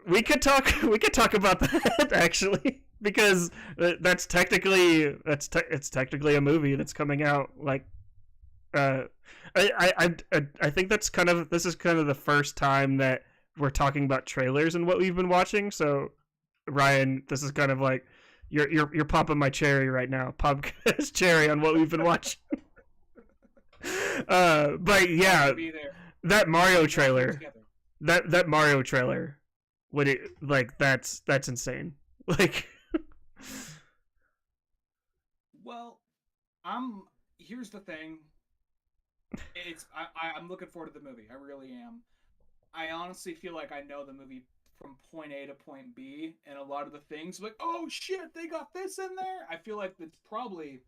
We could talk. We could talk about that actually, because that's technically it's technically a movie that's coming out. Like, uh, I think that's kind of this is kind of the first time that we're talking about trailers and what we've been watching. So, Ryan, this is kind of like you're popping my cherry right now. Pop cherry on what we've been watching. But yeah, that Mario trailer. That Mario trailer. Would it like that's insane. Like Well, I'm here's the thing. I'm looking forward to the movie. I really am. I honestly feel like I know the movie from point A to point B, and a lot of the things like, oh shit, they got this in there. I feel like it's probably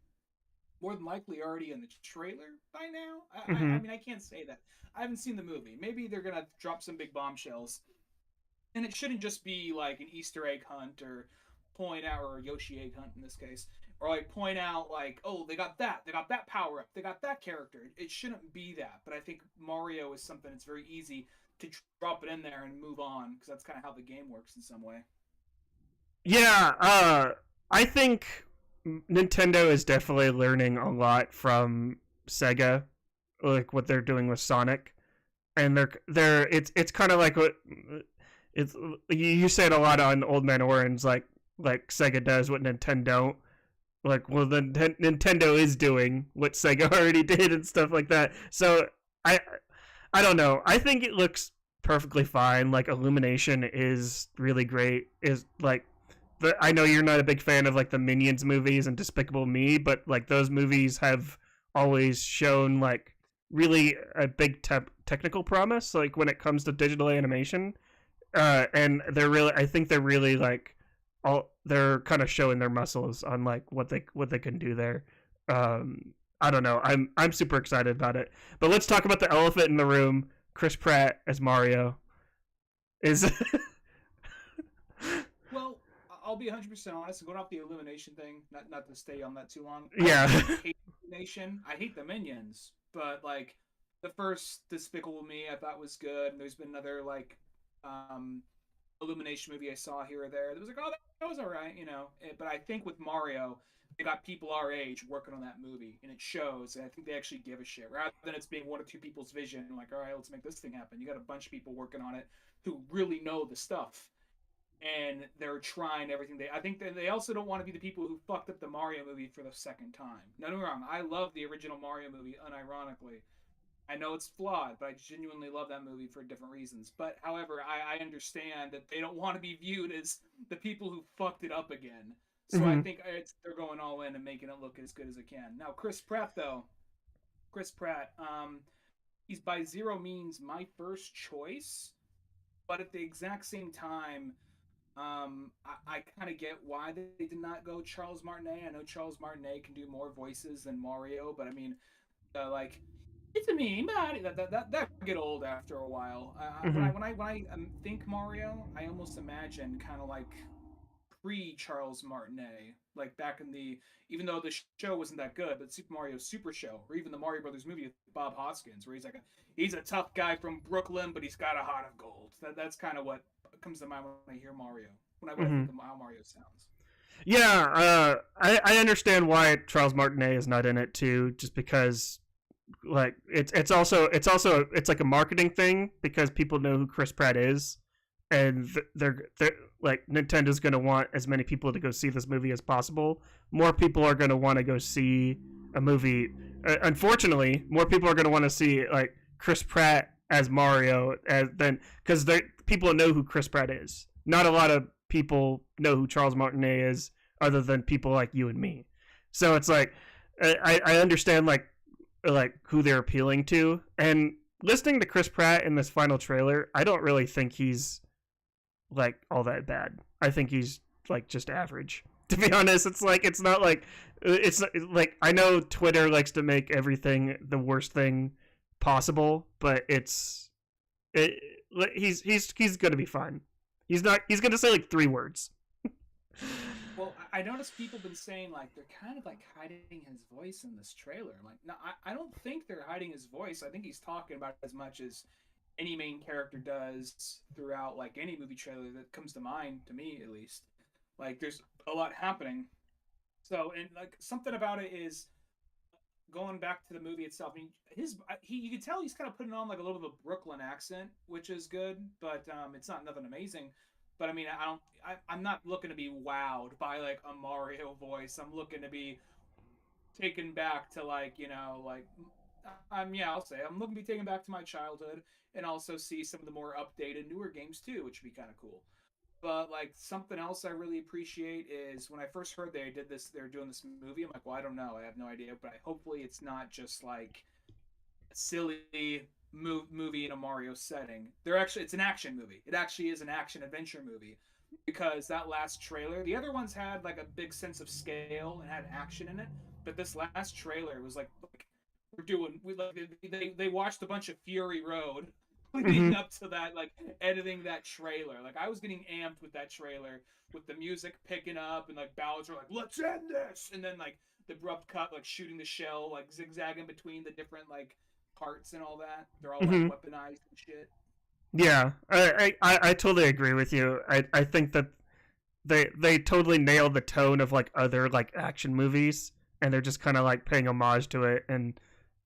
more than likely already in the trailer by now. I mm-hmm. mean, I can't say that. I haven't seen the movie. Maybe they're gonna drop some big bombshells, and it shouldn't just be like an Easter egg hunt or point out or a Yoshi egg hunt in this case, or like point out like, oh, they got that power up, they got that character. It shouldn't be that, but I think Mario is something that's very easy to drop it in there and move on because that's kind of how the game works in some way. Yeah, I think Nintendo is definitely learning a lot from Sega, like what they're doing with Sonic, and they're it's kind of like what it's you said a lot on Old Man Orange, like Sega does what Nintendo don't. Like, well, the Nintendo is doing what Sega already did and stuff like that. So I I don't know. I think it looks perfectly fine. Like Illumination is really great. Is like I know you're not a big fan of like the Minions movies and Despicable Me, but like those movies have always shown like really a big technical promise. Like when it comes to digital animation, and they're really. I think they're really like all they're kind of showing their muscles on like what they can do there. I don't know. I'm super excited about it. But let's talk about the elephant in the room. Chris Pratt as Mario is Well, I'll be 100% honest. Going off the Illumination thing, not to stay on that too long. I yeah. don't hate Illumination. I hate the Minions, but like the first Despicable Me, I thought was good. And there's been another like um, Illumination movie I saw here or there. It was like, oh, that was all right, you know. But I think with Mario, they got people our age working on that movie, and it shows. And I think they actually give a shit rather than it's being one or two people's vision. Like, all right, let's make this thing happen. You got a bunch of people working on it who really know the stuff and they're trying everything I think they also don't want to be the people who fucked up the Mario movie for the second time. No, no wrong. I love the original Mario movie unironically. I know it's flawed, but I genuinely love that movie for different reasons. But however, I understand that they don't want to be viewed as the people who fucked it up again. So I Mm-hmm. think they're going all in and making it look as good as it can. Now, Chris Pratt, though, Chris Pratt, he's by zero means my first choice, but at the exact same time, I kind of get why they did not go Charles Martinet. I know Charles Martinet can do more voices than Mario, but I mean, like it's a me, man. That get old after a while. Mm-hmm. When I think Mario, I almost imagine kind of like pre Charles Martinet, like back in the even though the show wasn't that good, but Super Mario Super Show, or even the Mario Brothers movie with Bob Hoskins, where he's a tough guy from Brooklyn, but he's got a heart of gold. That's kind of what comes to mind when I hear Mario. When I Mm-hmm. think of how Mario sounds. Yeah, I understand why Charles Martinet is not in it too, just because like it's like a marketing thing because people know who Chris Pratt is, and they're like Nintendo's gonna want as many people to go see this movie as possible. More people are gonna want to go see a movie. Unfortunately, more people are gonna want to see like Chris Pratt as Mario as then because people know who Chris Pratt is. Not a lot of people know who Charles Martinet is, other than people like you and me. So it's like I understand like who they're appealing to, and listening to Chris Pratt in this final trailer, I don't really think he's like all that bad. I think he's like just average. To be honest, it's like it's not like it's like I know Twitter likes to make everything the worst thing possible, but it, he's gonna be fine. He's not. He's gonna say like 3 words. Well, I noticed people been saying like they're kind of like hiding his voice in this trailer. I'm like, no, I don't think they're hiding his voice. I think he's talking about it as much as any main character does throughout like any movie trailer that comes to mind, to me at least. Like there's a lot happening. So and like something about it is going back to the movie itself. I mean, you can tell he's kind of putting on like a little bit of a Brooklyn accent, which is good, but it's not nothing amazing. But I mean, I'm not looking to be wowed by like a Mario voice. I'm looking to be taken back to like like I'll say I'm looking to be taken back to my childhood and also see some of the more updated newer games too, which would be kind of cool. But like something else I really appreciate is when I first heard they're doing this movie. I'm like, well, I don't know, I have no idea, but hopefully it's not just like a silly movie in a Mario setting. It's an action movie. It actually is an action adventure movie because that last trailer, the other ones had like a big sense of scale and had action in it, but this last trailer was like we like they watched a bunch of Fury Road leading Mhm. up to that, like editing that trailer. Like I was getting amped with that trailer, with the music picking up and like Bowser like let's end this, and then like the abrupt cut, like shooting the shell, like zigzagging between the different like parts and all that. They're all like Mhm. weaponized and shit. Yeah, I totally agree with you. I think that they totally nailed the tone of like other like action movies, and they're just kind of like paying homage to it. And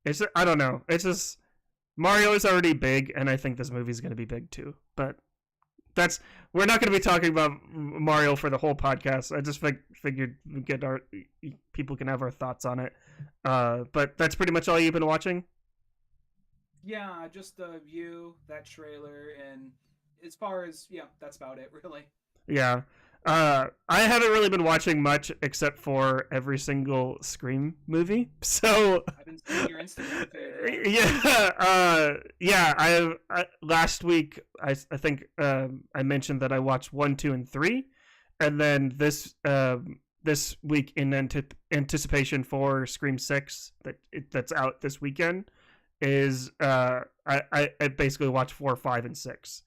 it's I don't know. It's just Mario is already big, and I think this movie's going to be big too. But that's we're not going to be talking about Mario for the whole podcast. I just figured we get our people can have our thoughts on it. But that's pretty much all you've been watching. Yeah, just the view, that trailer, and as far as that's about it, really. Yeah. I haven't really been watching much except for every single Scream movie. So I've been seeing your Instagram feed. yeah, yeah. Last week I think I mentioned that I watched 1, 2, and 3, and then this week in anticipation for Scream 6 that's out this weekend is I basically watched 4, 5, and 6,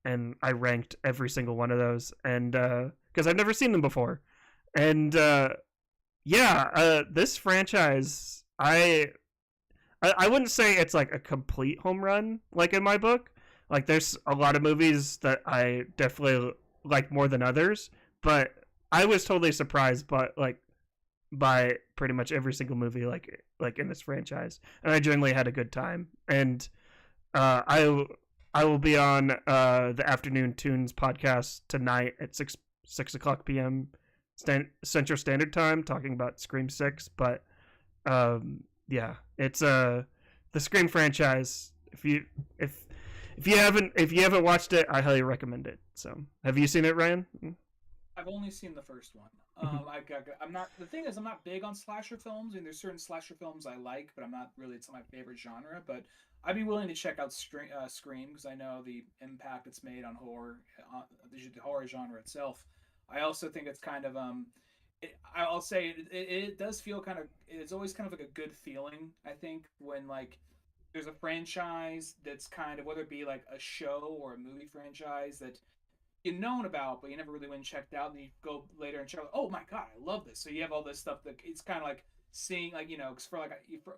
and I ranked every single one of those, and because I've never seen them before, and this franchise I wouldn't say it's like a complete home run like in my book. Like there's a lot of movies that I definitely like more than others, but I was totally surprised by pretty much every single movie like in this franchise, and I generally had a good time. And uh, I I will be on the Afternoon Tunes podcast tonight at 6 o'clock p.m. Central Standard Time, talking about Scream 6. But yeah, it's the Scream franchise. If you haven't watched it, I highly recommend it. So, have you seen it, Ryan? I've only seen the first one. Mhm. I'm not. The thing is, I'm not big on slasher films. I mean, there's certain slasher films I like, but I'm not really. It's not my favorite genre. But I'd be willing to check out Scream because I know the impact it's made on horror, the horror genre itself. I also think it's kind of I'll say it does feel kind of. It's always kind of like a good feeling. I think when like there's a franchise that's kind of, whether it be like a show or a movie franchise that you known about, but you never really went and checked out. And you go later and check, oh my god, I love this. So you have all this stuff that it's kind of like seeing, like because for like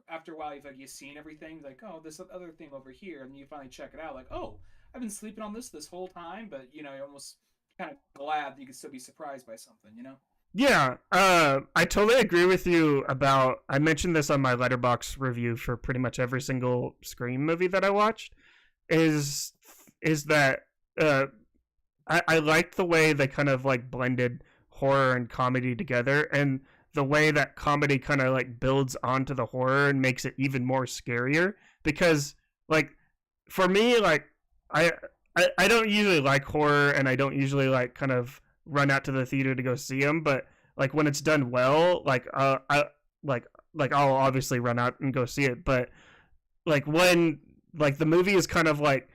after a while you've seen everything, like oh this other thing over here, and you finally check it out, like oh I've been sleeping on this whole time, but you're almost kind of glad that you can still be surprised by something. Yeah, I totally agree with you about. I mentioned this on my Letterboxd review for pretty much every single Scream movie that I watched. Is is that uh, I liked the way they kind of like blended horror and comedy together, and the way that comedy kind of like builds onto the horror and makes it even more scarier. Because like for me, like I I don't usually like horror, and I don't usually like kind of run out to the theater to go see them. But like when it's done well, like I'll obviously run out and go see it. But like when like the movie is kind of like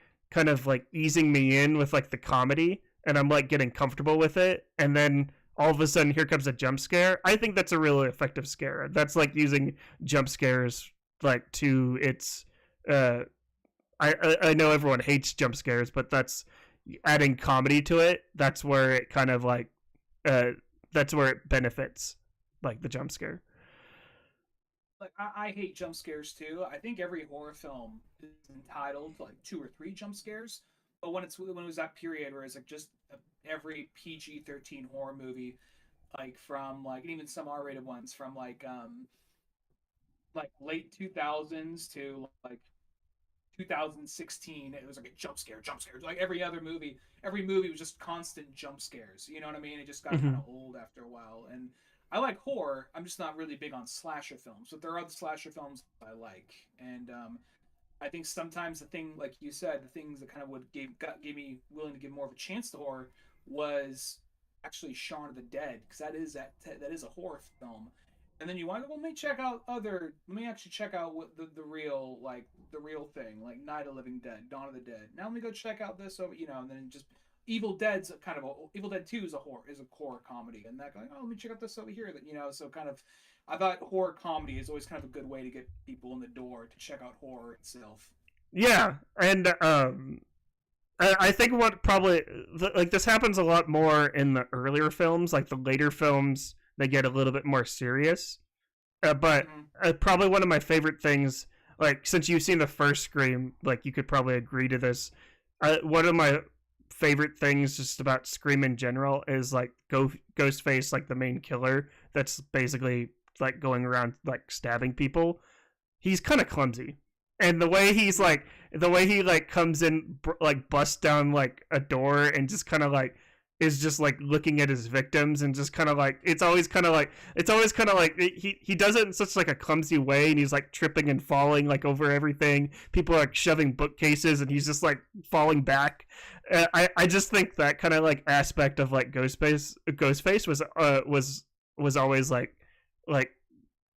easing me in with like the comedy, and I'm like getting comfortable with it, and then all of a sudden here comes a jump scare. I think that's a really effective scare. That's like using jump scares like to its uh I know everyone hates jump scares, but that's adding comedy to it. That's where it kind of like uh that's where it benefits like the jump scare. like I hate jump scares too. I think every horror film is entitled to like 2 or 3 jump scares. But when it was that period where it's like just every PG-13 horror movie, like from like and even some R-rated ones from like late 2000s to like 2016, it was like a jump scare. Like every movie was just constant jump scares. You know what I mean? It just got kind Hmm. of old after a while. And I like horror. I'm just not really big on slasher films, but there are other slasher films I like. And I think sometimes the thing, like you said, the things that kind of gave me willing to give more of a chance to horror was actually Shaun of the Dead, because that is a horror film. And then you want to, well, let me actually check out what the real, like the real thing, like Night of the Living Dead, Dawn of the Dead. Now let me go check out this over, and then just Evil Dead 2 is a horror comedy, and that going, oh, let me check out this over here, so kind of I thought horror comedy is always kind of a good way to get people in the door to check out horror itself. Yeah, and I think what probably like this happens a lot more in the earlier films, like the later films, they get a little bit more serious. But Mm-hmm. probably one of my favorite things, like since you've seen the first Scream, like you could probably agree to this. One of my favorite things just about Scream in general is like Ghostface, like the main killer, that's basically like going around like stabbing people. He's kind of clumsy, and the way he like comes in, like busts down like a door and just kind of like is just like looking at his victims and just kind of like it's always kind of like he does it in such like a clumsy way, and he's like tripping and falling like over everything. People are like shoving bookcases and he's just like falling back. I just think that kind of like aspect of like Ghostface was always like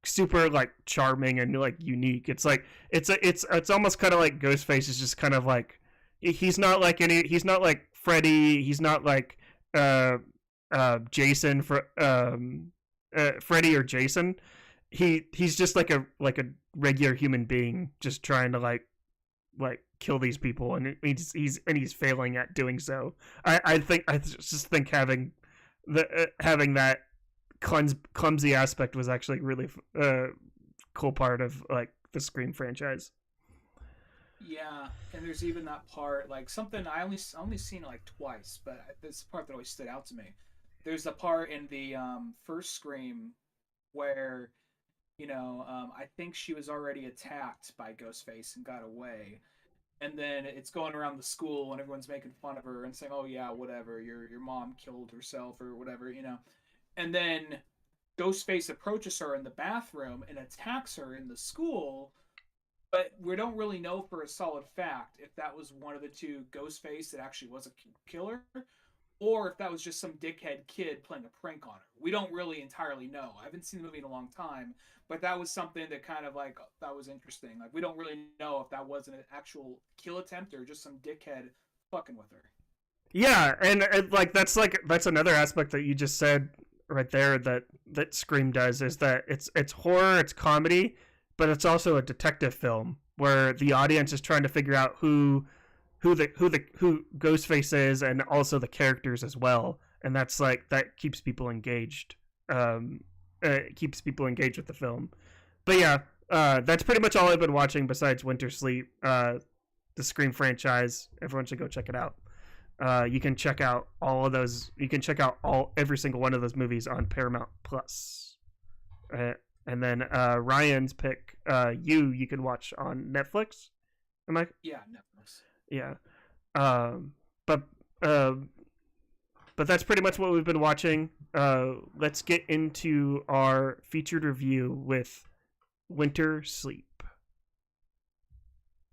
super like charming and like unique. It's like it's almost kind of like Ghostface is just kind of like he's not like Freddy, he's not like uh Jason for Freddy or Jason. He's just like a regular human being just trying to like kill these people, and he's failing at doing so. I just think having that clumsy aspect was actually really cool part of like the Scream franchise. Yeah, and there's even that part, like something I only seen it like twice, but this part that always stood out to me. There's a part in the first Scream where I think she was already attacked by Ghostface and got away, and then it's going around the school and everyone's making fun of her and saying, "Oh yeah, whatever, your mom killed herself or whatever." And then Ghostface approaches her in the bathroom and attacks her in the school, but we don't really know for a solid fact if that was one of the two, Ghostface that actually was a killer, or if that was just some dickhead kid playing a prank on her. We don't really entirely know. I haven't seen the movie in a long time, but that was something that kind of like that was interesting. Like we don't really know if that was an actual kill attempt or just some dickhead fucking with her. Yeah, and that's another aspect that you just said right there that Scream does, is that it's horror, it's comedy, but it's also a detective film where the audience is trying to figure out who Ghostface is, and also the characters as well, and that's like that keeps people engaged. It keeps people engaged with the film. But yeah, that's pretty much all I've been watching besides Winter Sleep. The Scream franchise. Everyone should go check it out. You can check out all of those. You can check out every single one of those movies on Paramount Plus. And then Ryan's pick, you can watch on Netflix. Am I? Yeah, Netflix. Yeah. Um, but uh, but that's pretty much what we've been watching. Let's get into our featured review with Winter Sleep.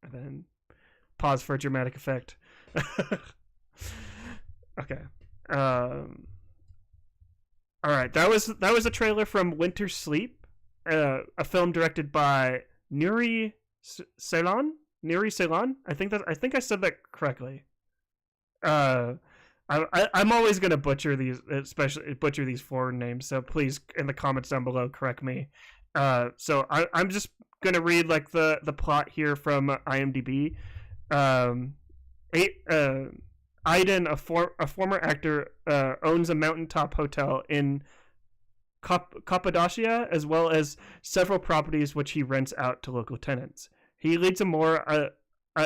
And then pause for a dramatic effect. Okay. All right. That was a trailer from Winter Sleep, a film directed by Nuri Ceylon. Nuri Ceylon. I think I said that correctly. Uh, I'm always gonna butcher these, especially butcher these foreign names. So please, in the comments down below, correct me. So I'm just gonna read like the plot here from IMDb. Um, Aiden, a former actor, owns a mountaintop hotel in Cappadocia, as well as several properties which he rents out to local tenants. He leads a more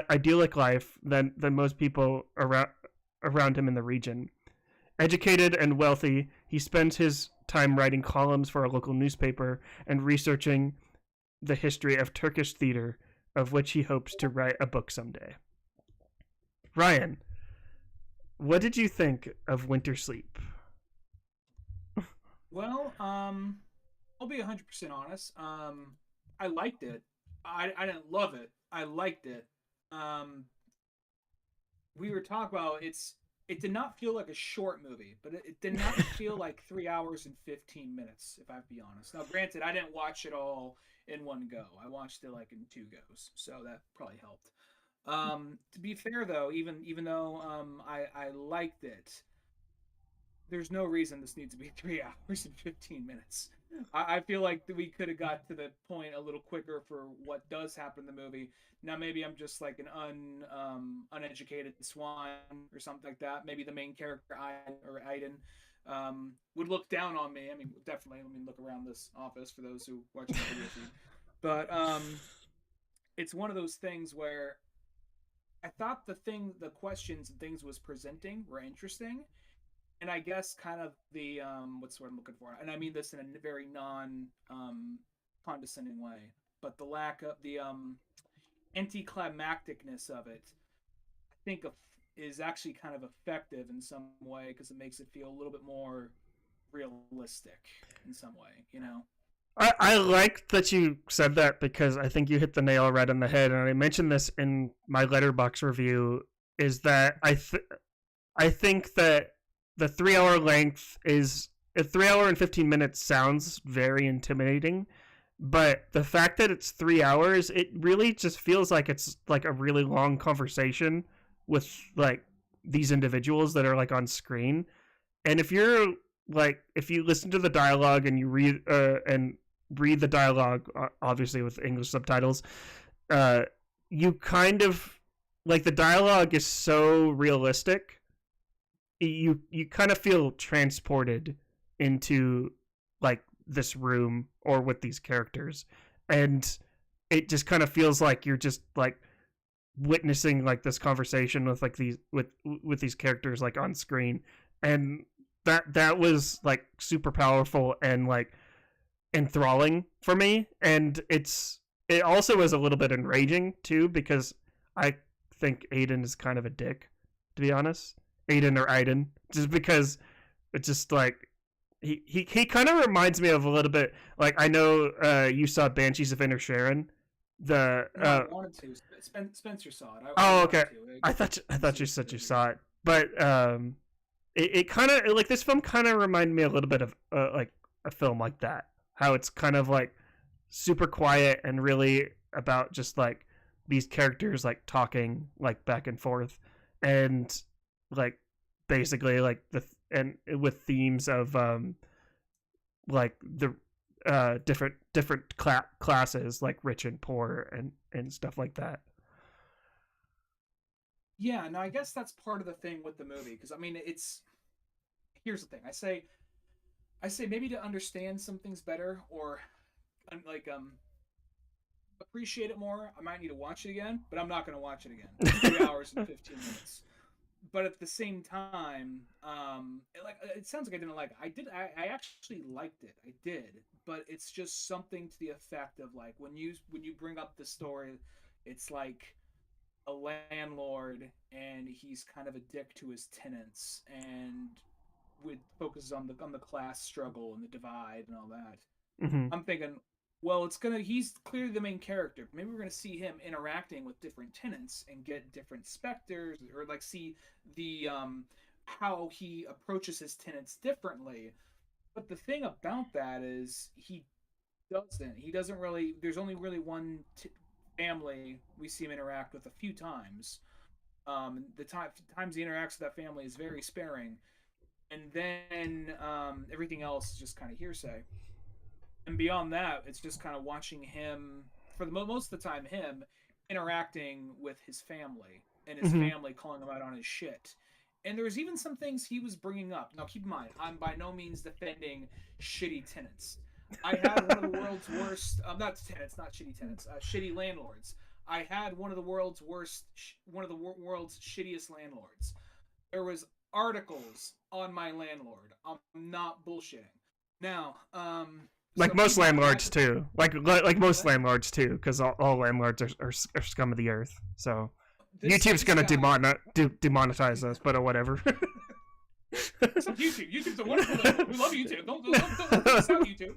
idyllic life than most people around him in the region. Educated and wealthy, he spends his time writing columns for a local newspaper and researching the history of Turkish theater, of which he hopes to write a book someday. Ryan, what did you think of Winter Sleep? Well, I'll be 100% honest. I liked it. I didn't love it. I liked it. Um, we were talking about it did not feel like a short movie, but it did not feel like 3 hours and 15 minutes, if I have to be honest. Now, granted, I didn't watch it all in one go. I watched it like in two goes, so that probably helped. To be fair, though, even though I liked it, there's no reason this needs to be 3 hours and 15 minutes. I feel like we could have got to the point a little quicker for what does happen in the movie. Now maybe I'm just like an uneducated swine or something like that. Maybe the main character Aiden would look down on me. I mean, definitely. Let me look around this office for those who watch the video feed. But it's one of those things where I thought the questions and things was presenting were interesting, and I guess kind of the what's what I'm looking for, and I mean this in a very non condescending way, but the lack of the anticlimacticness of it, I think is actually kind of effective in some way because it makes it feel a little bit more realistic in some way, you know. I like that you said that because I think you hit the nail right on the head, and I mentioned this in my Letterboxd review. Is that I think that the 3 hour length is a 3 hour and 15 minutes sounds very intimidating, but the fact that it's 3 hours, it really just feels like it's like a really long conversation with like these individuals that are like on screen. And if you're like if you listen to the dialogue and you read the dialogue, obviously with English subtitles, you kind of like the dialogue is so realistic. You kind of feel transported into like this room or with these characters, and it just kind of feels like you're just like witnessing like this conversation with like these with these characters like on screen, and that was like super powerful and like enthralling for me. And it also is a little bit enraging too because I think Aiden is kind of a dick, to be honest. Aiden, just because it's just like he kind of reminds me of a little bit like I know you saw Banshees of Inisherin. The No, I wanted to. Spencer saw it. I oh wanted okay, to. I thought you said you saw it, but it kind of like this film kind of reminded me a little bit of like a film like that. How it's kind of like super quiet and really about just like these characters like talking like back and forth, and like basically like and with themes of like the different classes like rich and poor and stuff like that. Yeah, no, I guess that's part of the thing with the movie because I mean, here's the thing. I say maybe to understand some things better or like appreciate it more, I might need to watch it again, but I'm not going to watch it again. 3 hours and 15 minutes. But at the same time, it sounds like I didn't like it. I actually liked it. I did, but it's just something to the effect of like when you bring up the story, it's like a landlord and he's kind of a dick to his tenants and with focuses on the class struggle and the divide and all that. Mm-hmm. I'm thinking, well, he's clearly the main character. Maybe we're gonna see him interacting with different tenants and get different specters, or like see the how he approaches his tenants differently. But the thing about that is he doesn't. He doesn't really. There's only really one family we see him interact with a few times. The times he interacts with that family is very sparing, and then everything else is just kind of hearsay. And beyond that, it's just kind of watching him for the most of the time, him interacting with his family and his Mm-hmm. family calling him out on his shit. And there's even some things he was bringing up. Now, keep in mind, I'm by no means defending shitty tenants. I had one of the world's worst, not tenants, not shitty tenants, shitty landlords. I had one of the world's worst, one of the world's shittiest landlords. There was articles on my landlord. I'm not bullshitting. Now, Like so most keep in mind, landlords too. Like most landlords too, because all landlords are scum of the earth. So YouTube's gonna demonetize us, but whatever. YouTube's a wonderful thing. We love YouTube. Don't let us out, YouTube.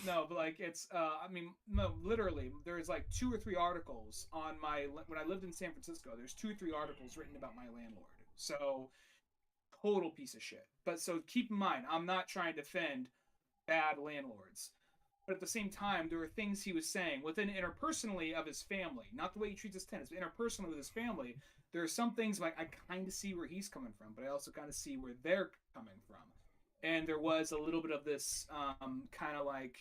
No, but like it's I mean, no, literally, there's like 2 or 3 articles on my when I lived in San Francisco. There's 2 or 3 articles written about my landlord. So total piece of shit. But so keep in mind, I'm not trying to defend bad landlords. But at the same time, there are things he was saying within interpersonally of his family, not the way he treats his tenants, but interpersonally with his family. There are some things like I kind of see where he's coming from, but I also kind of see where they're coming from. And there was a little bit of this kind of like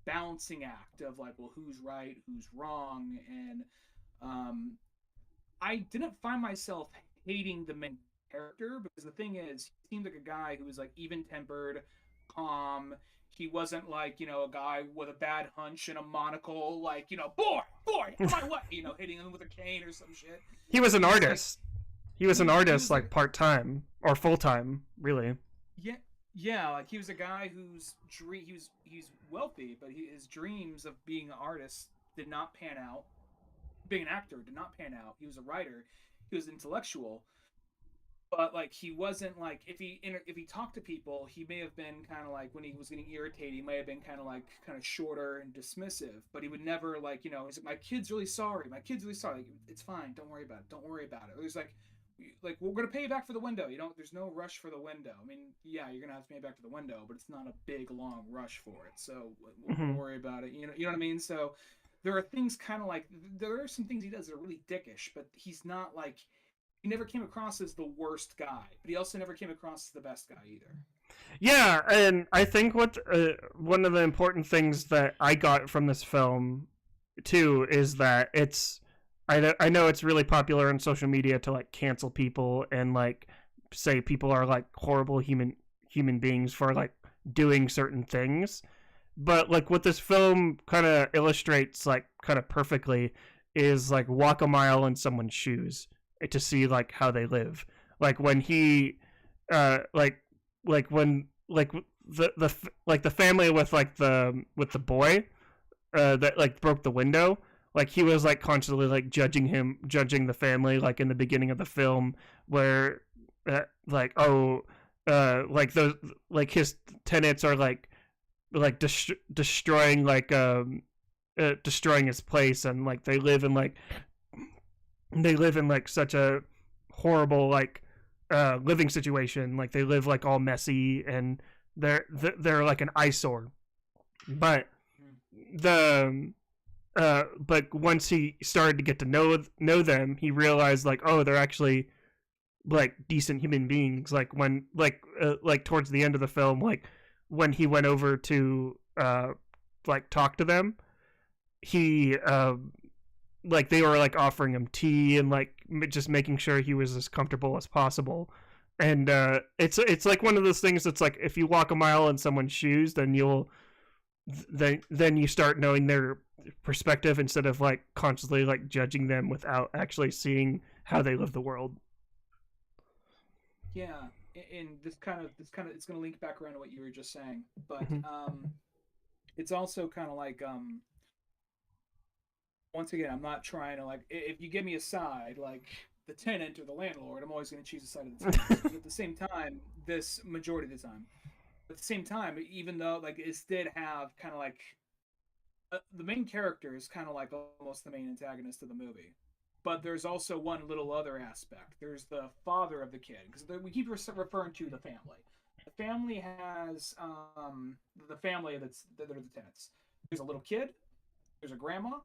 balancing act of like, well, who's right, who's wrong, and I didn't find myself hating the main character because the thing is, he seemed like a guy who was like even-tempered, calm. He wasn't like, you know, a guy with a bad hunch and a monocle, like, you know, boy, my what, you know, hitting him with a cane or some shit. He was an artist. He was an artist, like part-time or full-time, really. Yeah, like he was a guy whose he's wealthy, but his dreams of being an artist did not pan out. Being an actor did not pan out. He was a writer. He was intellectual. But like he wasn't like if he talked to people, he may have been kind of like when he was getting irritated, he may have been kind of shorter and dismissive. But he would never like, you know, he's like, my kid's really sorry. My kid's really sorry. Like, it's fine. Don't worry about it. Don't worry about it. Or there's like we're gonna pay you back for the window. You don't. There's no rush for the window. I mean, yeah, you're gonna have to pay back for the window, but it's not a big long rush for it. So don't worry about it. You know what I mean. So there are things kind of like there are some things he does that are really dickish, but he's not like. He never came across as the worst guy, but he also never came across as the best guy either. Yeah, and I think what one of the important things that I got from this film too is that it's I know it's really popular on social media to like cancel people and like say people are like horrible human beings for like doing certain things, but like what this film kind of illustrates like kind of perfectly is like walk a mile in someone's shoes to see like how they live. Like when he like when like the family with the boy that like broke the window, like he was like constantly like judging the family, like in the beginning of the film where like like those like his tenants are like destroying destroying his place, and like they live in like such a horrible like living situation. Like they live like all messy and they're like an eyesore. But but once he started to get to know them, he realized like, oh, they're actually like decent human beings. Like when like towards the end of the film, like when he went over to like talk to them, he like they were like offering him tea and like just making sure he was as comfortable as possible. And it's like one of those things that's like if you walk a mile in someone's shoes, then then you start knowing their perspective instead of like constantly like judging them without actually seeing how they live the world. Yeah, and this kind of it's going to link back around to what you were just saying, but it's also kind of like once again, I'm not trying to like if you give me a side like the tenant or the landlord, I'm always going to choose the side of the tenant. But at the same time, this majority of the time, at the same time, even though like it did have kind of like the main character is kind of like almost the main antagonist of the movie, but there's also one little other aspect. There's the father of the kid, because we keep referring to the family. The family has the family that are the tenants. There's a little kid. There's a grandma.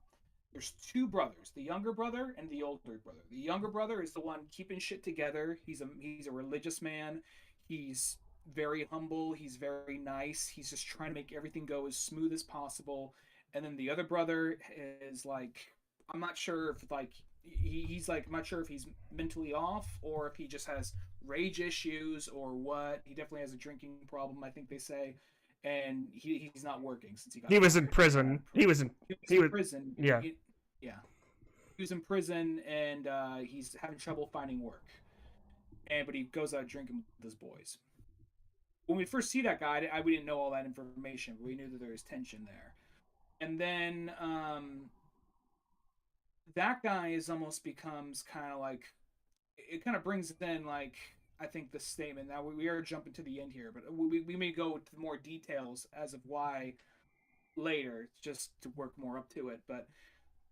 There's 2 brothers, the younger brother and the older brother. The younger brother is the one keeping shit together. He's a religious man. He's very humble. He's very nice. He's just trying to make everything go as smooth as possible. And then the other brother is like, I'm not sure if like he's like, I'm not sure if he's mentally off or if he just has rage issues or what. He definitely has a drinking problem, I think they say, and he's not working since he got He was in fired. prison. He was He in was prison. yeah. Yeah, he was in prison, and he's having trouble finding work. And but he goes out drinking with his boys. When we first see that guy, we didn't know all that information, but we knew that there was tension there. And then that guy is almost becomes kind of like, it kind of brings in like, I think the statement. Now we are jumping to the end here, but we may go to more details as of why later, just to work more up to it. But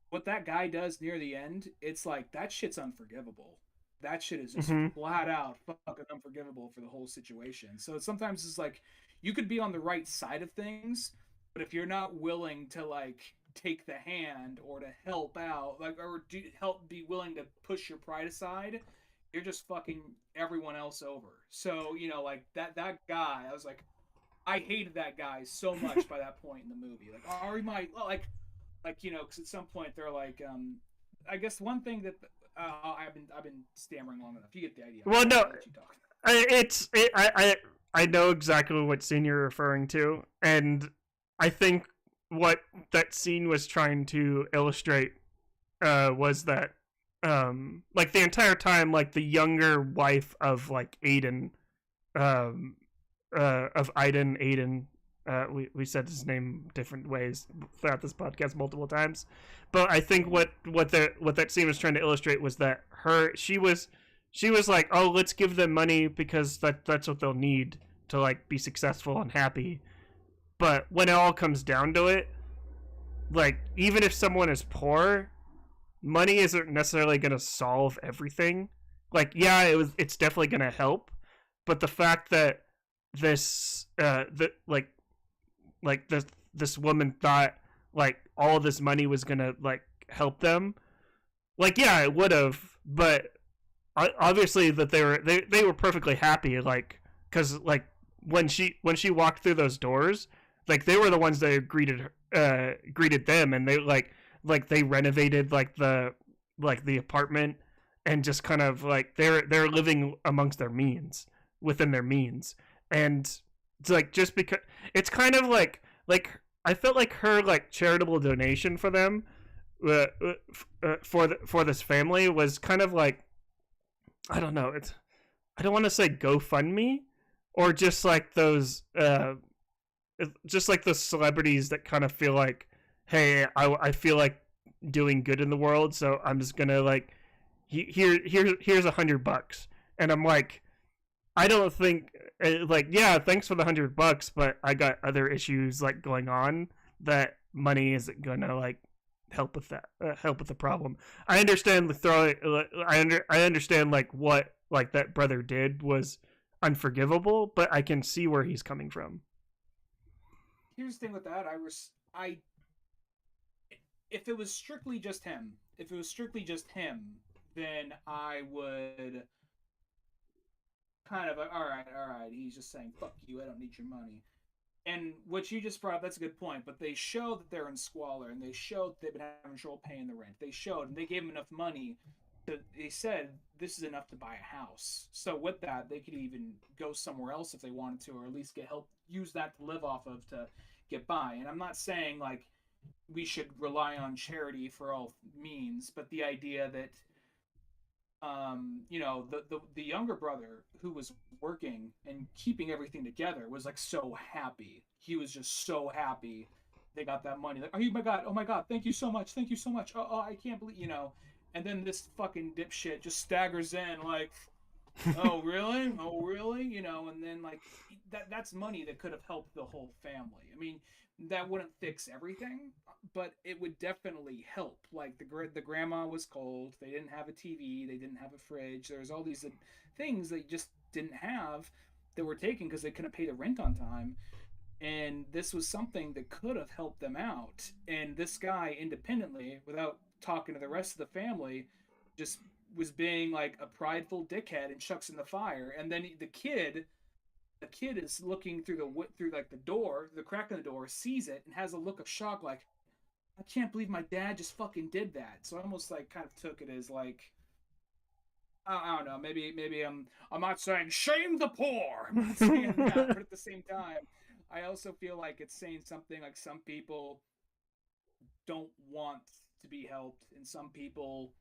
what that guy does near the end, it's like that shit's unforgivable. That shit is just Mm-hmm. flat out fucking unforgivable for the whole situation. So sometimes it's like you could be on the right side of things, but if you're not willing to like take the hand or to help out, like, or help, be willing to push your pride aside, you're just fucking everyone else over. So like that guy, I was like, I hated that guy so much by that point in the movie. Like, Ari might like because at some point they're like, I guess one thing that I've been stammering long enough. You get the idea. Well, no, I'll let you talk. I know exactly what scene you're referring to, and I think what that scene was trying to illustrate was that like the entire time, like the younger wife of like Aiden, um of Aiden. We said his name different ways throughout this podcast multiple times, but I think what that scene was trying to illustrate was that she was like, oh, let's give them money because that's what they'll need to like be successful and happy. But when it all comes down to it, like even if someone is poor, money isn't necessarily going to solve everything. Like yeah, it's definitely going to help, but the fact that that like this woman thought like all this money was gonna like help them, like yeah it would have, but obviously that they were perfectly happy, like because like when she walked through those doors, like they were the ones that greeted them, and they they renovated like the apartment, and just kind of like they're living amongst their means, within their means. And it's like just because it's kind of like I felt like her like charitable donation for them, for this family was kind of like, I don't know, it's, I don't want to say GoFundMe, or just like those celebrities that kind of feel like, hey, I feel like doing good in the world, so I'm just gonna like here's $100, and I'm like, I don't think like yeah, thanks for the $100, but I got other issues like going on that money isn't gonna like help with that, help with the problem. I understand the throwing. I understand like what like that brother did was unforgivable, but I can see where he's coming from. Here's the thing with that. I if it was strictly just him, then I would kind of like, all right. He's just saying, "Fuck you. I don't need your money." And what you just brought up, that's a good point. But they show that they're in squalor, and they showed they've been having trouble paying the rent. They showed, and they gave them enough money. They said this is enough to buy a house. So with that, they could even go somewhere else if they wanted to, or at least get help, use that to live off of to get by. And I'm not saying like we should rely on charity for all means, but the idea that the younger brother who was working and keeping everything together was like so happy. He was just so happy they got that money. Like, oh my god, thank you so much, thank you so much. Oh, I can't believe, And then this fucking dipshit just staggers in like, oh really, And then like that's money that could have helped the whole family. I mean, that wouldn't fix everything, but it would definitely help. Like the grandma was cold. They didn't have a TV. They didn't have a fridge. There's all these things they just didn't have that were taken because they couldn't pay the rent on time. And this was something that could have helped them out. And this guy, independently, without talking to the rest of the family, just was being like a prideful dickhead and chucks in the fire. And then the kid is looking through like the door, the crack in the door, sees it, and has a look of shock, like, I can't believe my dad just fucking did that. So I almost like kind of took it as like, I don't know, maybe I'm not saying shame the poor. I'm not saying that, but at the same time, I also feel like it's saying something like some people don't want to be helped and some people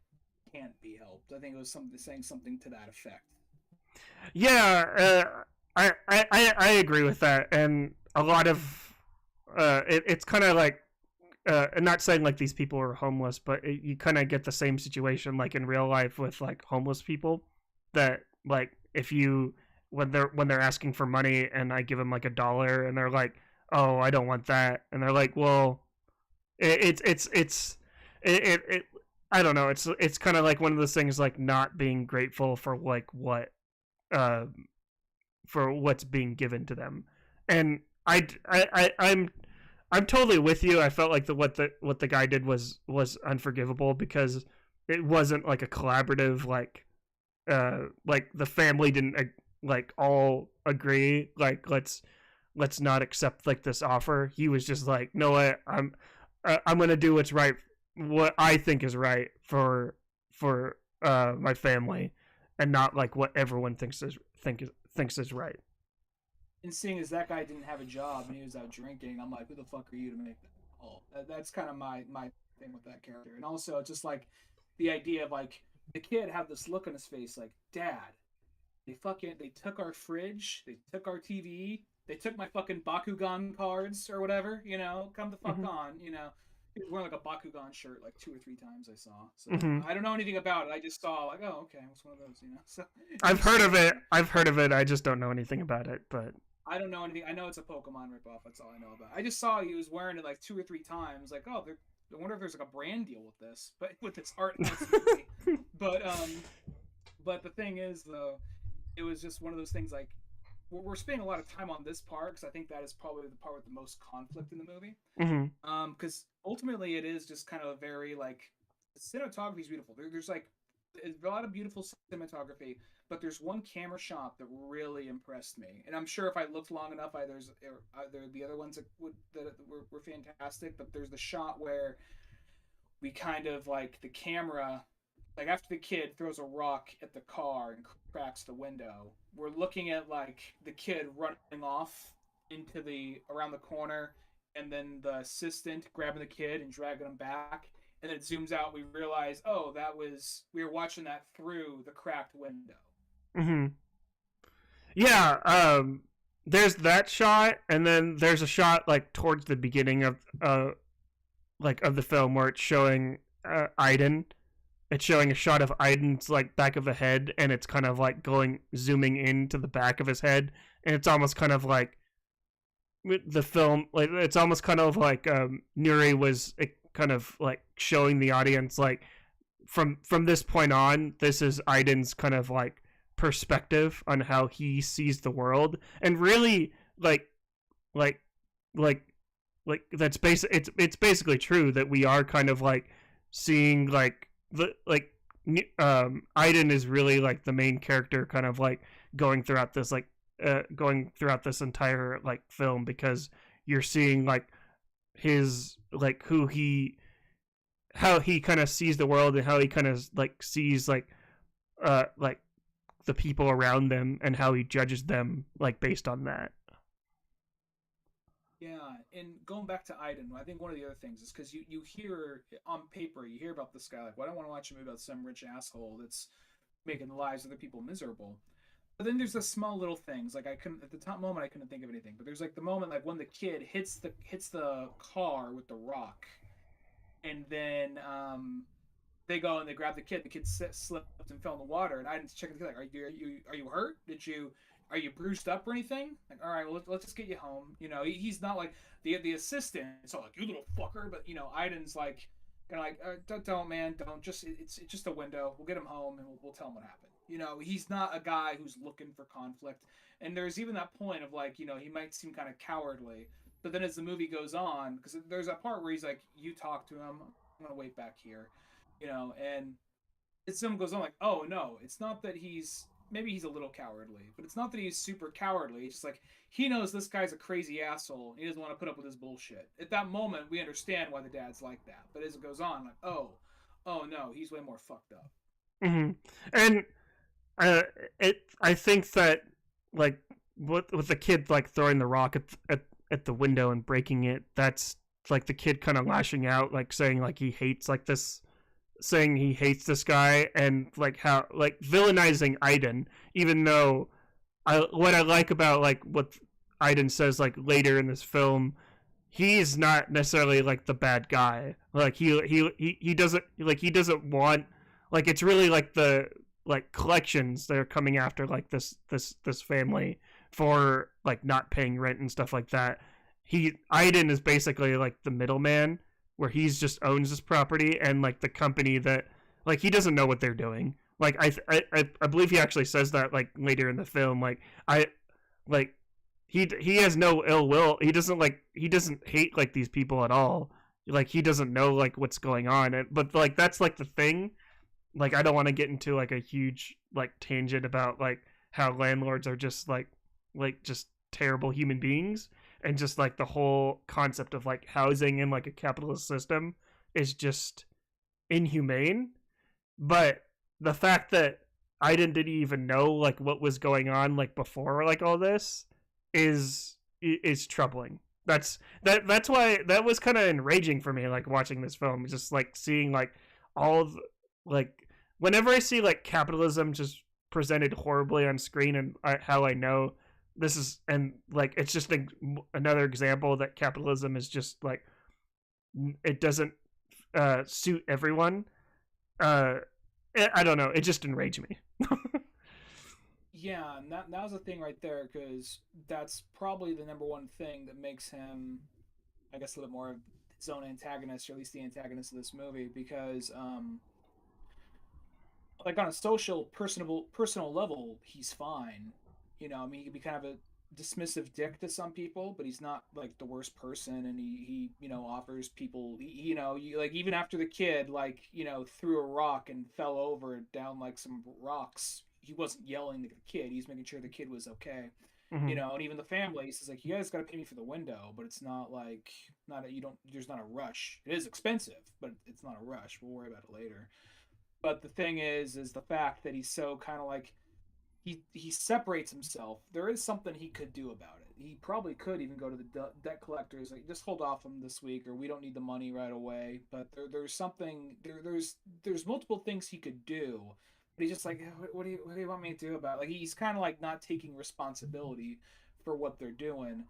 can't be helped. I think it was something saying something to that effect. Yeah, I agree with that, and a lot of it's kind of like not saying like these people are homeless, but you kind of get the same situation like in real life with like homeless people that like if you when they're asking for money and I give them like $1 and they're like, oh, I don't want that, and they're like, well, it's it I don't know, it's kind of like one of those things like not being grateful for like what uh for what's being given to them. And I'm totally with you. I felt like what the guy did was unforgivable because it wasn't like a collaborative like the family didn't like all agree like let's not accept like this offer. He was just like, no, I'm gonna do what's right, what I think is right for my family, and not like what everyone thinks is right. And seeing as that guy didn't have a job and he was out drinking, I'm like, who the fuck are you to make that call? That's kind of my thing with that character. And also, just like the idea of like the kid had this look on his face, like, Dad, they took our fridge, they took our TV, they took my fucking Bakugan cards or whatever. Come the fuck Mm-hmm. on. He was wearing like a Bakugan shirt like 2 or 3 times I saw. So Mm-hmm. I don't know anything about it. I just saw like, oh, okay, it's one of those. So I've heard of it. interesting. I've heard of it. I just don't know anything about it. But I don't know anything. I know it's a Pokemon ripoff. That's all I know about. I just saw he was wearing it like 2 or 3 times. Like, oh, I wonder if there's like a brand deal with this, but with this art house movie. But but the thing is though, it was just one of those things. Like, we're spending a lot of time on this part because I think that is probably the part with the most conflict in the movie. mm-hmm. Because ultimately it is just kind of a very like the cinematography is beautiful. There's like a lot of beautiful cinematography, but there's one camera shot that really impressed me, and I'm sure if I looked long enough, there'd be other ones that were fantastic. But there's the shot where we kind of like the camera, like after the kid throws a rock at the car and cracks the window, we're looking at like the kid running off into the around the corner, and then the assistant grabbing the kid and dragging him back, and then it zooms out. We realize, oh, we were watching that through the cracked window. Mm-hmm. Yeah. There's that shot, and then there's a shot like towards the beginning of like of the film where it's showing Aiden. It's showing a shot of Aiden's like back of the head, and it's kind of like going zooming into the back of his head, and it's almost kind of like the film, like it's almost kind of like Nuri was kind of like showing the audience like from this point on, this is Aiden's kind of like perspective on how he sees the world, and really like like that's it's basically true that we are kind of like seeing like the like Aiden is really like the main character kind of like going throughout this like going throughout this entire like film, because you're seeing like his like who he how he kind of sees the world and how he kind of like sees like the people around them and how he judges them like based on that. Yeah, and going back to Aiden, I think one of the other things is because you hear on paper, you hear about this guy, like, well, I don't want to watch a movie about some rich asshole that's making the lives of other people miserable. But then there's the small little things, like I couldn't at the top moment I couldn't think of anything, but there's like the moment like when the kid hits the car with the rock, and then they go and they grab the kid. The kid slipped and fell in the water, and I didn't check the kid like, are you hurt? Are you bruised up or anything? Like, all right, well let's just get you home. He's not like the assistant. It's all like, you little fucker, but Aiden's like kind of like, don't man, don't just it's just a window. We'll get him home and we'll tell him what happened. He's not a guy who's looking for conflict. And there's even that point of like, he might seem kind of cowardly, but then as the movie goes on, because there's that part where he's like, you talk to him, I'm gonna wait back here, and as someone goes on like, oh no, it's not that he's maybe he's a little cowardly, but it's not that he's super cowardly. It's just like he knows this guy's a crazy asshole. And he doesn't want to put up with his bullshit. At that moment, we understand why the dad's like that. But as it goes on, like, oh no, he's way more fucked up. Mm-hmm. And uh, I think that like with the kid like throwing the rock at the window and breaking it, that's like the kid kind of lashing out, like saying like he hates like this, saying he hates this guy, and like how like villainizing Aiden, even though what I like about like what Aiden says like later in this film, he's not necessarily like the bad guy. Like he doesn't like he doesn't want like it's really like the like collections that are coming after like this family for like not paying rent and stuff like that. Aiden is basically like the middleman where he's just owns this property, and like the company that like he doesn't know what they're doing. Like I believe he actually says that like later in the film. Like I like he has no ill will. He doesn't hate like these people at all. Like he doesn't know like what's going on. But like that's like the thing. Like I don't want to get into like a huge like tangent about like how landlords are just like just terrible human beings, and just like the whole concept of like housing in like a capitalist system is just inhumane. But the fact that I didn't even know like what was going on like before like all this is troubling. That's why that was kind of enraging for me, like watching this film, just like seeing like all of like whenever I see like capitalism just presented horribly on screen, and how I know this is, and like it's just another example that capitalism is just like it doesn't suit everyone. uh I don't know, it just enraged me. Yeah, and that was the thing right there, because that's probably the number one thing that makes him, I guess, a little more of his own antagonist, or at least the antagonist of this movie, because like on a social, personal level, he's fine. I mean, he can be kind of a dismissive dick to some people, but he's not like the worst person, and he offers people, like even after the kid like threw a rock and fell over down like some rocks, he wasn't yelling at the kid. He's making sure the kid was okay. Mm-hmm. And even the family, he says like, you guys got to pay me for the window, but it's not like, not a, you don't there's not a rush. It is expensive, but it's not a rush. We'll worry about it later. But the thing is the fact that he's so kind of like, he separates himself. There is something he could do about it. He probably could even go to the debt collectors, like, just hold off him this week, or we don't need the money right away. But there's something there's multiple things he could do. But he's just like, what do you want me to do about it? Like, he's kind of like not taking responsibility for what they're doing,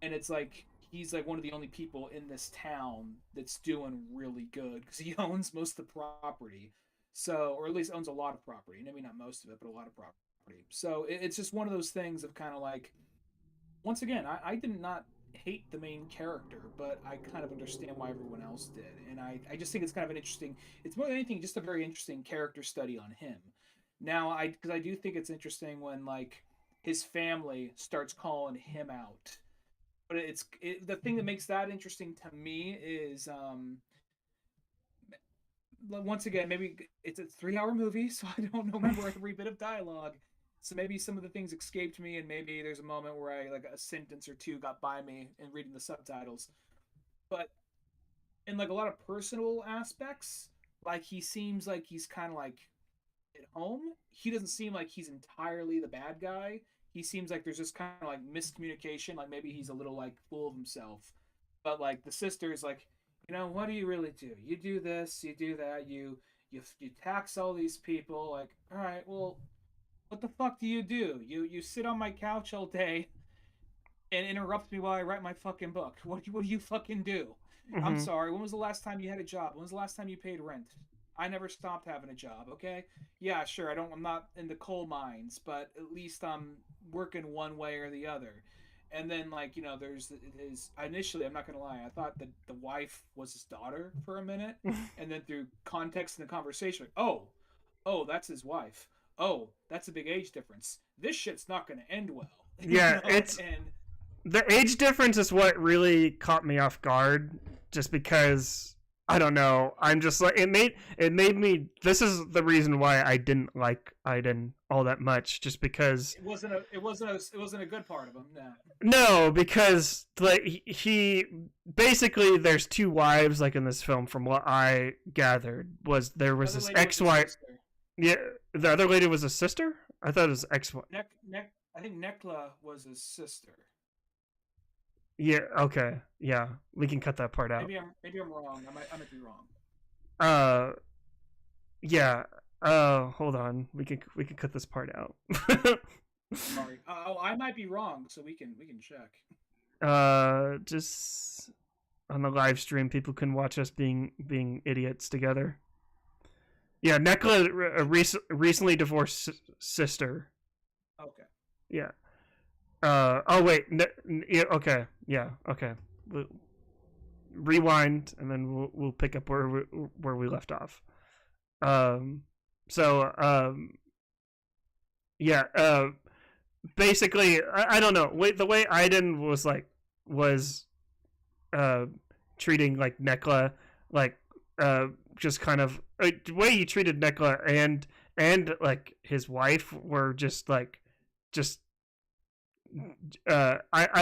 and it's like he's like one of the only people in this town that's doing really good because he owns most of the property. So, or at least owns a lot of property. Maybe not most of it, but a lot of property. So it's just one of those things of kind of like, once again, I did not hate the main character, but I kind of understand why everyone else did. And I just think it's kind of an interesting, it's more than anything, just a very interesting character study on him. Now, because I do think it's interesting when like his family starts calling him out. But the thing that makes that interesting to me is once again, maybe it's a 3 hour movie, so I don't remember every bit of dialogue. So maybe some of the things escaped me, and maybe there's a moment where I like a sentence or two got by me in reading the subtitles. But in like a lot of personal aspects, like he seems like he's kind of like at home. He doesn't seem like he's entirely the bad guy. He seems like there's just kind of like miscommunication. Like maybe he's a little like full of himself. But like the sister is like, what do you really do? You do this, you do that, you tax all these people. Like, all right, well, what the fuck do? You sit on my couch all day and interrupt me while I write my fucking book. What do you fucking do? I'm Mm-hmm. sorry. When was the last time you had a job? When was the last time you paid rent? I never stopped having a job. Okay. Yeah, sure. I'm not in the coal mines, but at least I'm working one way or the other. And then like there's his. Initially, I'm not gonna lie, I thought that the wife was his daughter for a minute, and then through context in the conversation, like, oh, that's his wife. Oh, that's a big age difference. This shit's not gonna end well. Yeah, it's And the age difference is what really caught me off guard, just because I don't know. I'm just like it made me. This is the reason why I didn't like Aiden all that much, just because. It wasn't a good part of him. No. No, because like he basically there's two wives like in this film. From what I gathered, was there The was other this lady was his ex-wife. sister. Yeah, the other lady was a sister. I thought it was ex-wife. I think Nekla was his sister. Yeah. Okay. Yeah, we can cut that part out. Maybe I'm wrong. I might be wrong. Uh. Yeah. Hold on. We could cut this part out. Sorry. I might be wrong, so we can check. Just on the live stream, people can watch us being idiots together. Yeah, Nekla, a recently divorced sister. Okay. Yeah. Oh wait. Yeah, okay. Yeah. Okay. Rewind, and then we'll pick up where we left off. Um. So. Yeah. Basically, I don't know. The way Aiden was uh treating like Nekla, like just kind of the way he treated Nekla and like his wife were just I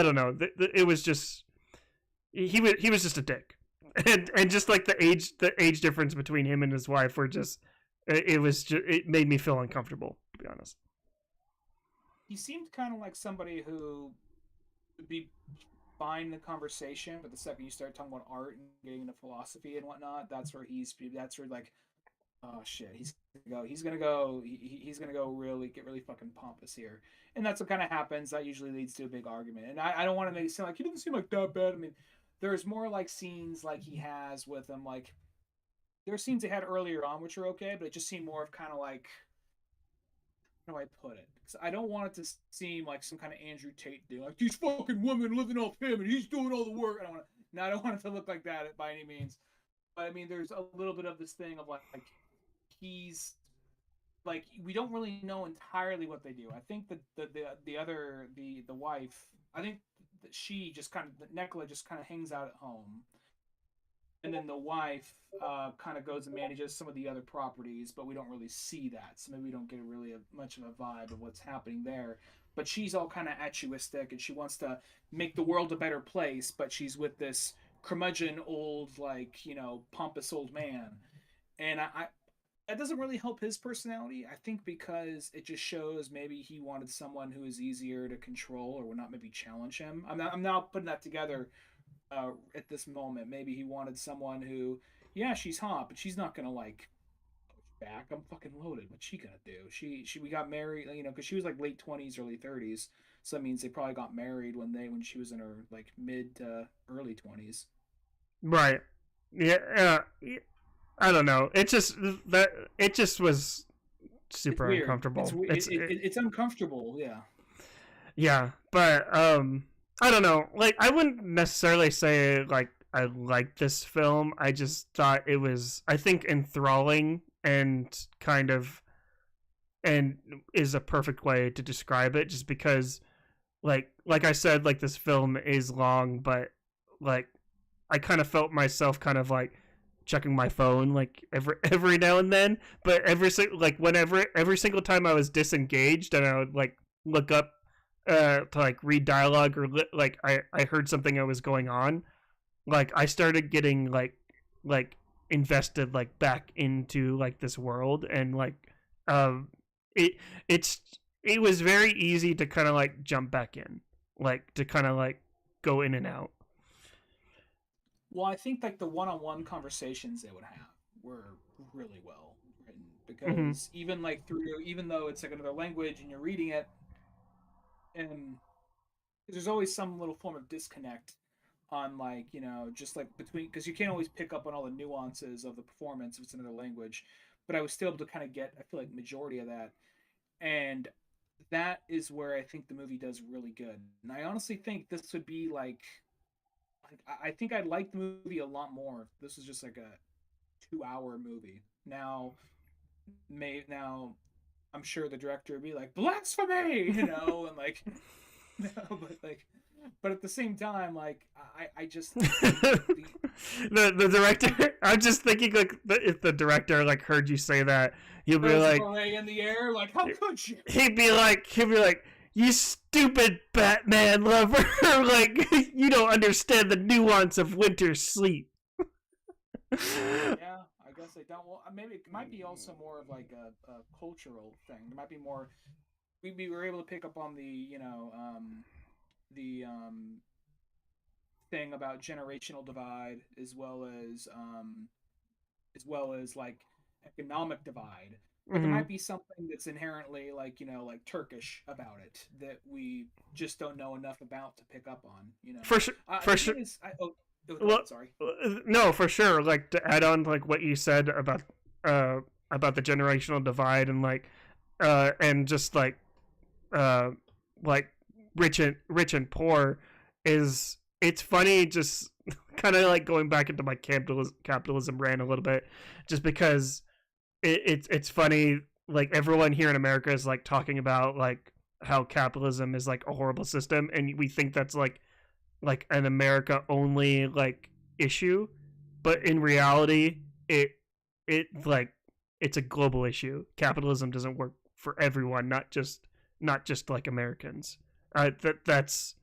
don't know. It was just he was just a dick, and just like the age difference between him and his wife were just it made me feel uncomfortable, to be honest. He seemed kind of like somebody who would be fine in the conversation, but the second you start talking about art and getting into philosophy and whatnot, that's where like, oh shit, he's gonna go really get really fucking pompous here, and that's what kind of happens. That usually leads to a big argument, and I don't want to make it sound like he doesn't seem like that bad. I mean, there's more like scenes like he has with him, like there are scenes he had earlier on which are okay, but it just seemed more of kind of like, how do I put it? Because I don't want it to seem like some kind of Andrew Tate thing, like these fucking women living off him and he's doing all the work. I don't want it to look like that by any means. But I mean, there's a little bit of this thing of like he's like, we don't really know entirely what they do. I think that the wife, I think that she just kind of, Nekla just kind of hangs out at home, and then the wife kind of goes and manages some of the other properties, but we don't really see that, so maybe we don't get much of a vibe of what's happening there. But she's all kind of altruistic, and she wants to make the world a better place, but she's with this curmudgeon old, like, pompous old man, and I that doesn't really help his personality. I think because it just shows maybe he wanted someone who is easier to control or would not maybe challenge him. I'm now putting that together at this moment. Maybe he wanted someone who, yeah, she's hot, but she's not gonna like push back. I'm fucking loaded. What's she gonna do? We got married, because she was like late 20s, early 30s. So that means they probably got married when she was in her like mid to early 20s. Right. Yeah. I don't know. It just was It's super weird. uncomfortable. It's uncomfortable. Yeah. Yeah, but I don't know. Like, I wouldn't necessarily say like I liked this film. I just thought it was, I think, enthralling and kind of, and is a perfect way to describe it. Just because, like I said, like this film is long, but like I kind of felt myself kind of like checking my phone like every now and then. But every single time I was disengaged and I would like look up to like read dialogue, or like I heard something that was going on, like I started getting like invested like back into like this world, and like um it it's it was very easy to kind of like jump back in, like to kind of like go in and out. Well, I think like the one-on-one conversations they would have were really well written, Mm-hmm. because even though it's like another language and you're reading it, and there's always some little form of disconnect on, like, just like between, because you can't always pick up on all the nuances of the performance if it's another language, but I was still able to kind of get, I feel like, majority of that. And that is where I think the movie does really good. And I honestly think this would be like I think I'd like the movie a lot more if this was just like a 2-hour movie. Now I'm sure the director would be like, blasphemy, and like, no, but like, But at the same time, like I just the director. I'm just thinking like if the director like heard you say that, he'll be throws a like, beret in the air. Like, how could you? he'd be like, you stupid Batman lover, like you don't understand the nuance of winter's sleep. Yeah, I guess I don't. Well, maybe it might be also more of like a cultural thing. There might be more. We were able to pick up on the the thing about generational divide as well as like economic divide. But there Mm-hmm. might be something that's inherently like like Turkish about it that we just don't know enough about to pick up on. For sure, The for sure. thing is, go Well, ahead, sorry. no, for sure. Like to add on to, like what you said about the generational divide and just uh like rich and poor is it's funny just kind of like going back into my capitalism rant a little bit just because it's funny like everyone here in America is like talking about like how capitalism is like a horrible system and we think that's like an America only like issue, but in reality, it like it's a global issue. Capitalism doesn't work for everyone, not just like Americans. That's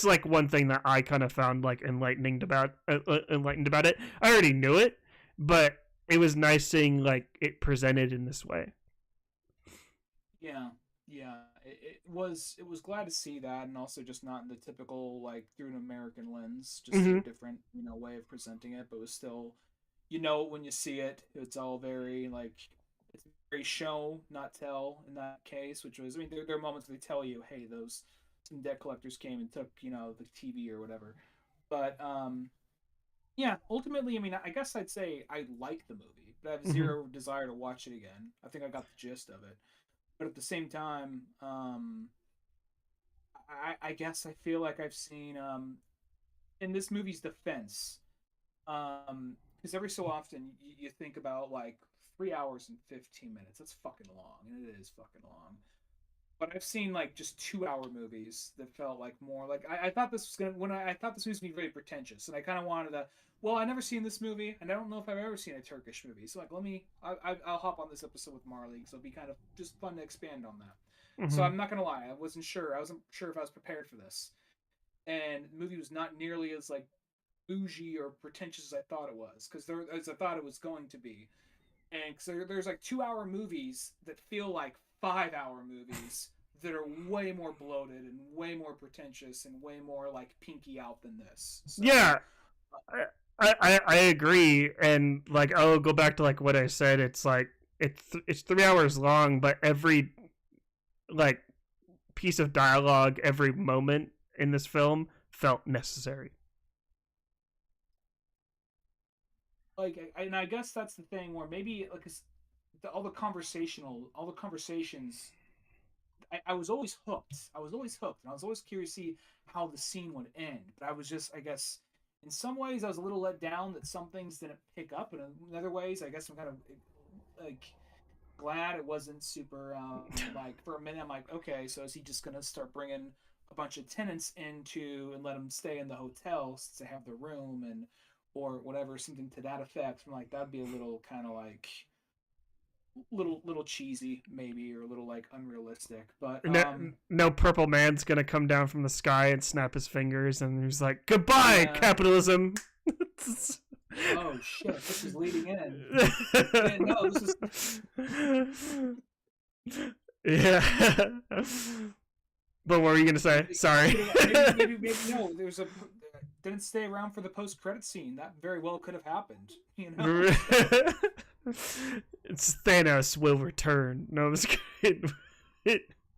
like one thing that I kind of found like enlightened about it. I already knew it, but it was nice seeing like it presented in this way. Yeah, yeah. It was glad to see that, and also just not in the typical like through an American lens, just through Mm-hmm. a different way of presenting it. But it was still, when you see it. It's all very like it's very show not tell in that case. Which was, I mean, there are moments they tell you, hey, those some debt collectors came and took the TV or whatever. But yeah, ultimately, I mean, I guess I'd say I like the movie, but I have Mm-hmm. zero desire to watch it again. I think I got the gist of it, but at the same time, I guess I feel like I've seen in this movie's defense, because every so often you think about like 3 hours and 15 minutes. That's fucking long, and it is fucking long. But I've seen like just 2 hour movies that felt like more like I thought this was gonna when I thought this was gonna be very pretentious, and I kind of wanted to. Well, I never seen this movie, and I don't know if I've ever seen a Turkish movie. So like, I'll hop on this episode with Marley, because it'll be kind of just fun to expand on that. So Mm-hmm. I'm not gonna lie, I wasn't sure. I wasn't sure if I was prepared for this, and the movie was not nearly as like bougie or pretentious as I thought it was, because there as I thought it was going to be. And cause there's like 2 hour movies that feel like 5 hour movies that are way more bloated and way more pretentious and way more like pinky out than this. So Yeah, I agree, and like I'll go back to like what I said. It's like it's 3 hours long, but every like piece of dialogue, every moment in this film felt necessary. and I guess that's the thing where maybe like all the conversations I was always hooked. I was always hooked, and I was always curious to see how the scene would end. But I was just, I guess, in some ways, I was a little let down that some things didn't pick up, and in other ways, I guess I'm kind of like glad it wasn't super. Like for a minute, I'm like, okay, so is he just gonna start bringing a bunch of tenants into and let them stay in the hotel since they have the room and or whatever, something to that effect? I'm like, that'd be a little kind of like little cheesy maybe or a little like unrealistic but No, no purple man's gonna come down from the sky and snap his fingers, and he's like, "Goodbye, yeah. capitalism." Oh shit, this is leading in. Man, no, this is Yeah. But what were you gonna say? Sorry. maybe no. There's a didn't stay around for the post credit scene. That very well could have happened. So, It's Thanos will return. No, I'm just kidding.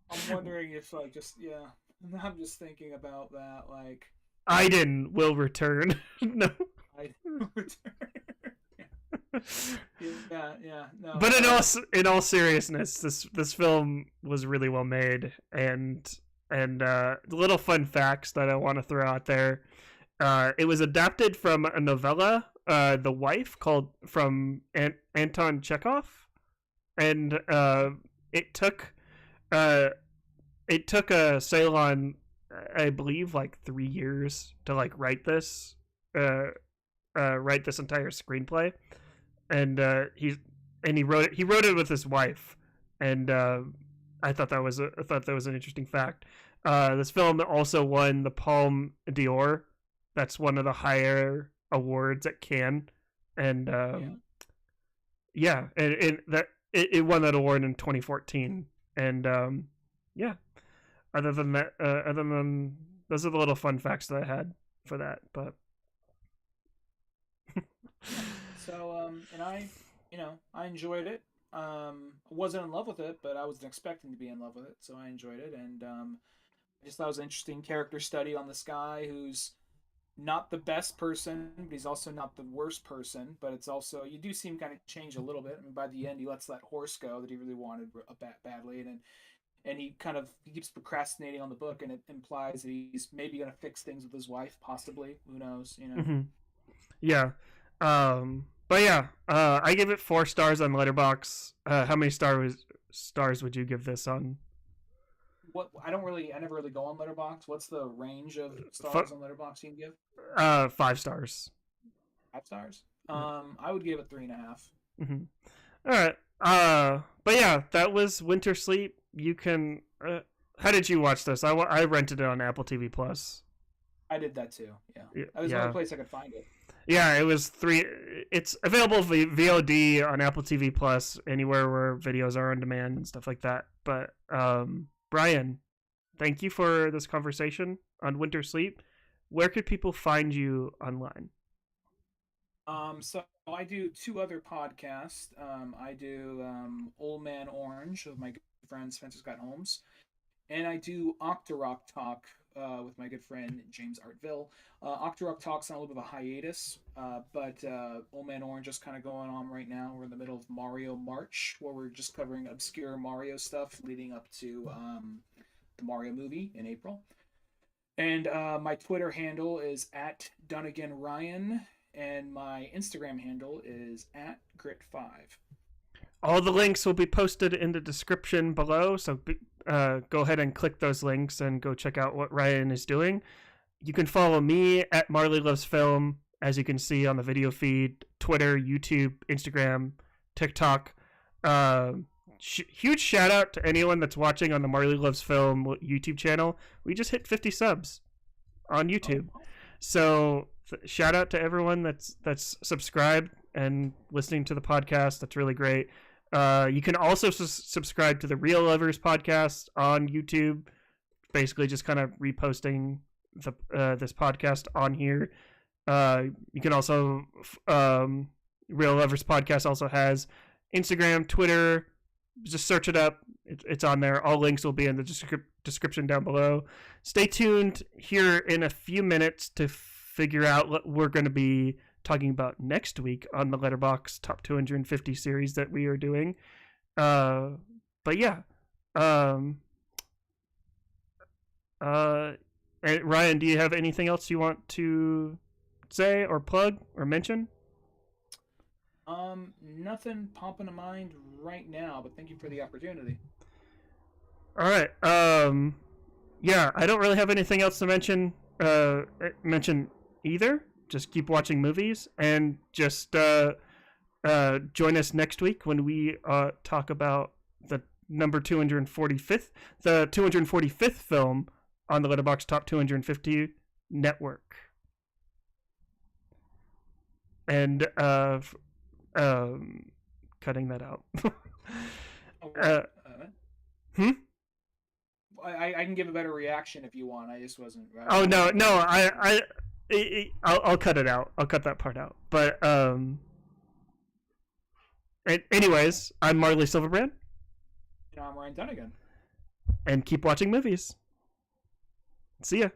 I'm wondering if like just yeah. I'm just thinking about that like Aiden will return. No. I yeah no. But in all seriousness, this film was really well made, and little fun facts that I want to throw out there. It was adapted from a novella, The Wife, called from Anton Chekhov, and it took uh, it took a Ceylon I believe like 3 years to like write this entire screenplay, and he wrote it with his wife, and I thought that was an interesting fact. This film also won the Palme d'Or. That's one of the higher awards at Cannes, and it won that award in 2014. And yeah, other than that, those are the little fun facts that I had for that. But so and I enjoyed it. I wasn't in love with it, but I wasn't expecting to be in love with it, so I enjoyed it. And I just thought it was an interesting character study on this guy who's not the best person, but he's also not the worst person. But it's also, you do see him kind of change a little bit. I mean, by the end, he lets that horse go that he really wanted badly, and he keeps procrastinating on the book, and it implies that he's maybe going to fix things with his wife, possibly. Who knows? Mm-hmm. Yeah. But yeah, I give it 4 stars on Letterboxd. How many stars would you give this on? What I never really go on Letterboxd. What's the range of stars on Letterboxd you can give? 5 stars. 5 stars. I would give it 3.5. Mm-hmm. All right. But yeah, that was Winter Sleep. You can. How did you watch this? I rented it on Apple TV Plus. I did that too. Yeah. That was the only place I could find it. Yeah, it was 3. It's available via VOD on Apple TV Plus, anywhere where videos are on demand and stuff like that. But Brian, thank you for this conversation on Winter Sleep. Where could people find you online? So I do 2 other podcasts. I do Old Man Orange with my good friend Spencer Scott Holmes, and I do Octarock Talk with my good friend James Artville. Octarock Talk's on a little bit of a hiatus, but Old Man Orange is kind of going on right now. We're in the middle of Mario March, where we're just covering obscure Mario stuff leading up to the Mario movie in April. And my Twitter handle is @DuniganRyan, and my Instagram handle is @Grit5. All the links will be posted in the description below, so go ahead and click those links and go check out what Ryan is doing. You can follow me at Marley Loves Film, as you can see on the video feed, Twitter, YouTube, Instagram, TikTok. Huge shout out to anyone that's watching on the Marley Loves Film YouTube channel. We just hit 50 subs on YouTube. So shout out to everyone that's subscribed and listening to the podcast. That's really great. You can also subscribe to the Real Lovers podcast on YouTube. Basically just kind of reposting this podcast on here. You can also Real Lovers podcast also has Instagram, Twitter. Just search it up. It's on there. All links will be in the description down below. Stay tuned here in a few minutes to figure out what we're going to be talking about next week on the Letterboxd Top 250 series that we are doing. But yeah. Ryan, do you have anything else you want to say or plug or mention? Nothing popping to mind right now, but thank you for the opportunity. All right. Yeah, I don't really have anything else to mention either. Just keep watching movies and just join us next week when we talk about the number 245th film on the Letterboxd Top 250 network. And cutting that out. I can give a better reaction if you want. I just wasn't. Oh no! I'll cut it out. I'll cut that part out. But anyways, I'm Marley Silverbrand. And I'm Ryan Dunigan. And keep watching movies. See ya.